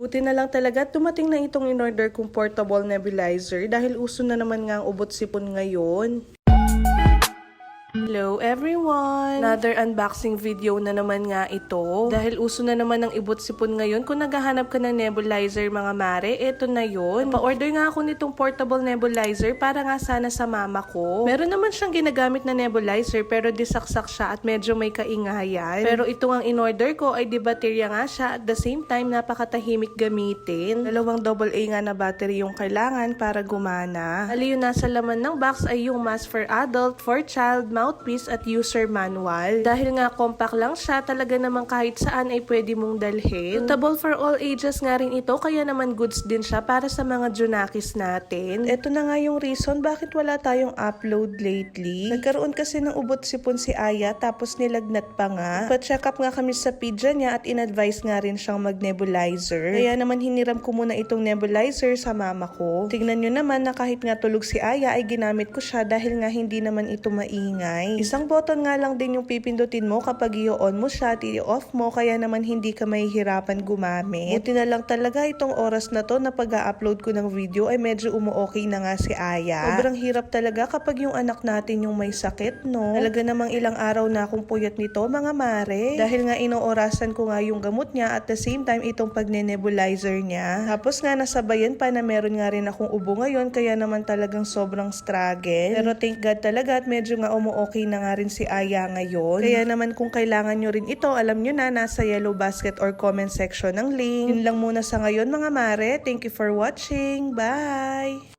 Buti na lang talaga dumating na itong in-order kong portable nebulizer dahil uso na naman nga ang ubot sipon ngayon. Hello everyone! Another unboxing video na naman nga ito. Dahil uso na naman ng ibot sipon ngayon, kung naghahanap ka ng nebulizer mga mare, eto na yun. Pa-order nga ako nitong portable nebulizer para nga sana sa mama ko. Meron naman siyang ginagamit na nebulizer pero disaksak siya at medyo may kaingayan. Pero ito ang in-order ko ay di baterya nga siya at the same time napakatahimik gamitin. Dalawang AA nga na battery yung kailangan para gumana. Ali yung nasa laman ng box ay yung mask for adult, for child, mouthpiece at user manual. Dahil nga compact lang siya, talaga namang kahit saan ay pwede mong dalhin. Suitable for all ages nga rin ito, kaya naman goods din siya para sa mga junakis natin. Ito na nga yung reason bakit wala tayong upload lately. Nagkaroon kasi ng ubot sipon si Aya tapos nilagnat pa nga. Pa-check up nga kami sa pidya niya at in-advise nga rin siyang mag-nebulizer. Kaya naman hiniram ko muna itong nebulizer sa mama ko. Tignan nyo naman na kahit nga tulog si Aya ay ginamit ko siya dahil nga hindi naman ito maingay. Isang button nga lang din yung pipindutin mo kapag i-on mo siya at i-off mo, kaya naman hindi ka mahihirapan gumamit. Buti na lang talaga itong oras na to na pag-upload ko ng video ay medyo umu-okay na nga si Aya. Sobrang hirap talaga kapag yung anak natin yung may sakit, no? Talaga namang ilang araw na akong puyat nito mga mare. Dahil nga inoorasan ko nga yung gamot niya at the same time itong pagne-nebulizer niya. Tapos nga nasabayan pa na meron nga rin akong ubo ngayon, kaya naman talagang sobrang struggle. Pero thank God talaga at medyo nga okay na nga rin si Aya ngayon. Kaya naman kung kailangan nyo rin ito, alam nyo na, nasa yellow basket or comment section ng link. Yun lang muna sa ngayon mga mare. Thank you for watching. Bye!